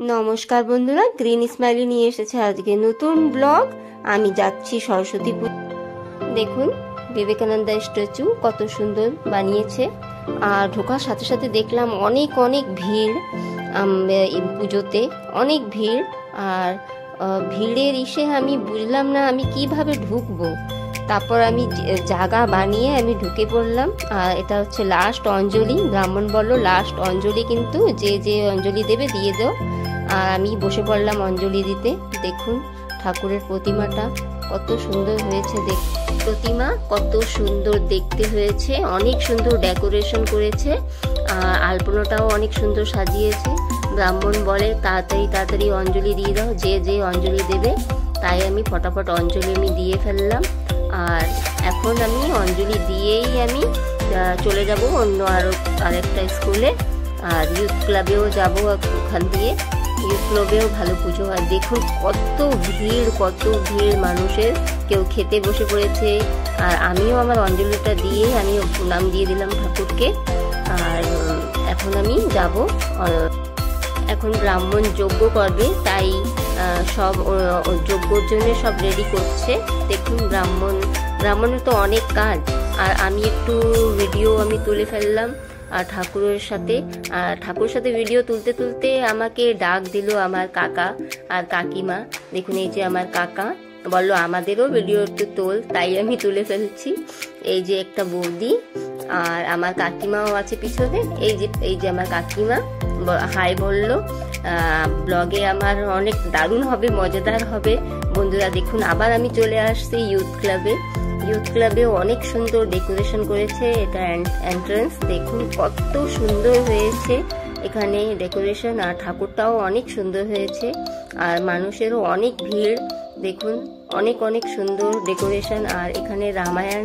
নমস্কার বন্ধুরা, green smiley নিয়ে এসেছে আজকে নতুন ব্লগ। আমি যাচ্ছি সরস্বতী পুজো। দেখুন বিবেকানন্দ স্ট্যাচু কত সুন্দর বানিয়েছে। আর ঢোকার সাথে সাথে দেখলাম অনেক অনেক ভিড়, পুজোতে অনেক ভিড়। আর ভিড়ের ইসে আমি বুঝলাম না আমি কিভাবে ঢুকবো। তারপর আমি জায়গা বানিয়ে আমি ঢুকে পড়লাম। আর এটা হচ্ছে লাস্ট অঞ্জলি। ব্রাহ্মণ বলল লাস্ট অঞ্জলি, কিন্তু যে যে অঞ্জলি দেবে দিয়ে দাও। আর আমি বসে পড়লাম অঞ্জলি দিতে। দেখুন ঠাকুরের প্রতিমাটা কত সুন্দর হয়েছে, প্রতিমা কত সুন্দর দেখতে হয়েছে, অনেক সুন্দর ডেকোরেশন করেছে। আর আলপনাটাও অনেক সুন্দর সাজিয়েছে। ব্রাহ্মণ বলে তাড়াতাড়ি তাড়াতাড়ি অঞ্জলি দিয়ে দাও, যে যে অঞ্জলি দেবে। তাই আমি ফটাফট অঞ্জলি আমি দিয়ে ফেললাম। আর এখন আমি অঞ্জলি দিয়েই আমি চলে যাব অন্য আরেকটা স্কুলে। আর ইউথ ক্লাবেও যাব, ওখান দিয়ে ইউথ ক্লাবেও ভালো পুজো হয়। দেখুন কত ভিড় মানুষের, কেউ খেতে বসে পড়েছে। আর আমিও আমার অঞ্জলিটা দিয়ে আমি প্রণাম দিয়ে দিলাম ঠাকুরকে। আর এখন আমি যাব, এখন ব্রাহ্মণ যজ্ঞ করবে, তাই সব যজ্ঞর জন্য সব রেডি করছে। দেখুন ব্রাহ্মণের তো অনেক কাজ। আর আমি একটু ভিডিও আমি তুলে ফেললাম আর ঠাকুরের সাথে ভিডিও তুলতে তুলতে আমাকে ডাক দিল আমার কাকা আর কাকিমা। দেখুন এই যে আমার কাকা বললো আমাদেরও ভিডিও একটু তোল, তাই আমি তুলে ফেলছি। এই যে একটা বৌদি আর আমার কাকিমাও আছে পিছনে। এই যে আমার কাকিমা হাই বললো। ব্লগে আমার অনেক দারুণ হবে, মজাদার হবে বন্ধুরা। দেখুন আবার আমি চলে আসছি ইউথ ক্লাবেও অনেক সুন্দর ডেকোরেশন করেছে। এটা এন্ট্রান্স, দেখুন কত সুন্দর হয়েছে এখানে ডেকোরেশন। আর ঠাকুরটাও অনেক সুন্দর হয়েছে। আর মানুষেরও অনেক ভিড়, দেখুন অনেক অনেক সুন্দর ডেকোরেশন। আর এখানে রামায়ণ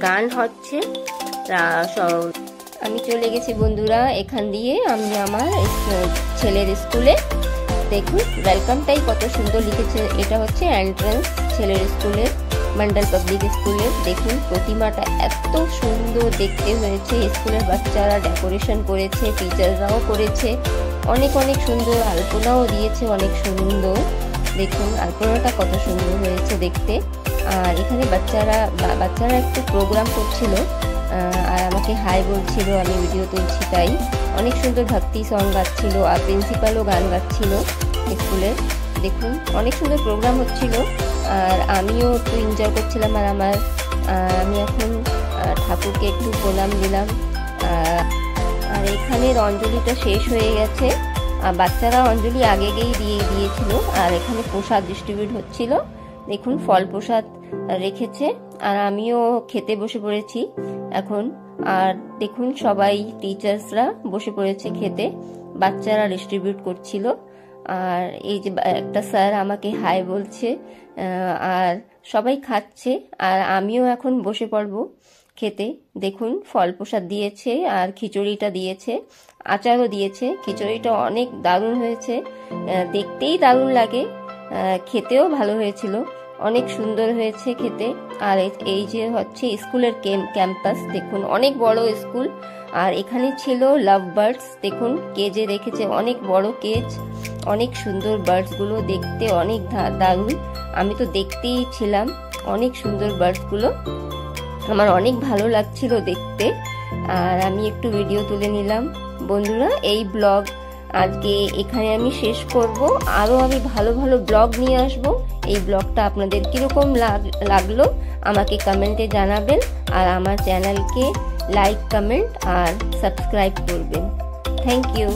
গান হচ্ছে। আমি চলে গেছি বন্ধুরা এখান দিয়ে আমি আমার ছেলের স্কুলে। দেখুন ওয়েলকামটাই কত সুন্দর লিখেছে। এটা হচ্ছে এন্ট্রান্স ছেলের স্কুলের, মন্ডল পাবলিক স্কুলের। দেখুন প্রতিমাটা এত সুন্দর দেখতে হয়েছে। স্কুলের বাচ্চারা ডেকোরেশন করেছে, টিচাররাও করেছে অনেক অনেক সুন্দর। আলপনাও দিয়েছে অনেক সুন্দর। দেখুন আলপনাটা কত সুন্দর হয়েছে দেখতে। আর এখানে বাচ্চারা একটু প্রোগ্রাম করছিল আর আমাকে হাই বলছিল, আমি ভিডিও তুলছি তাই। অনেক সুন্দর ভক্তি সং গাচ্ছিল আর প্রিন্সিপালও গান গাচ্ছিল স্কুলের। দেখুন অনেক সুন্দর প্রোগ্রাম হচ্ছিল আর আমিও একটু এনজয় করছিলাম। আর আমি এখন ঠাকুরকে একটু প্রণাম দিলাম। আর এখানের অঞ্জলিটা শেষ হয়ে গেছে। আর বাচ্চারা অঞ্জলি আগে দিয়ে দিয়েছিল। আর এখানে প্রসাদ ডিস্ট্রিবিউট হচ্ছিল। দেখুন ফল প্রসাদ রেখেছে আর আমিও খেতে বসে পড়েছি এখন। আর দেখুন সবাই টিচার্সরা বসে পড়েছে খেতে, বাচ্চারা ডিস্ট্রিবিউট করছিল। আর এই যে একটা স্যার আমাকে হাই বলছে আর সবাই খাচ্ছে। আর আমিও এখন বসে পড়ব খেতে। দেখুন ফল প্রসাদ দিয়েছে আর খিচুড়িটা দিয়েছে, আচারও দিয়েছে। খিচুড়িটা অনেক দারুণ হয়েছে, দেখতেই দারুণ লাগে, খেতেও ভালো হয়েছিল, অনেক সুন্দর হয়েছে খেতে। আর এই যে হচ্ছে স্কুলের ক্যাম্পাস, দেখুন অনেক বড় স্কুল। আর এখানে ছিল লাভ বার্ডস, দেখুন কেজে রেখেছে, অনেক বড় কেজ, অনেক সুন্দর বার্ডসগুলো দেখতে অনেক দারুণ। আমি তো দেখতেই ছিলাম, অনেক সুন্দর বার্ডসগুলো, আমার অনেক ভালো লাগছিল দেখতে। আর আমি একটু ভিডিও তুলে নিলাম বন্ধুরা। এই ব্লগ আজকে এখানে আমি শেষ করব। আরও আমি ভালো ভালো ব্লগ নিয়ে আসব। এই ব্লগটা আপনাদের কীরকম লাগলো আমাকে কমেন্টে জানাবেন। আর আমার চ্যানেলকে লাইক, কমেন্ট আর সাবস্ক্রাইব করবেন। Thank you.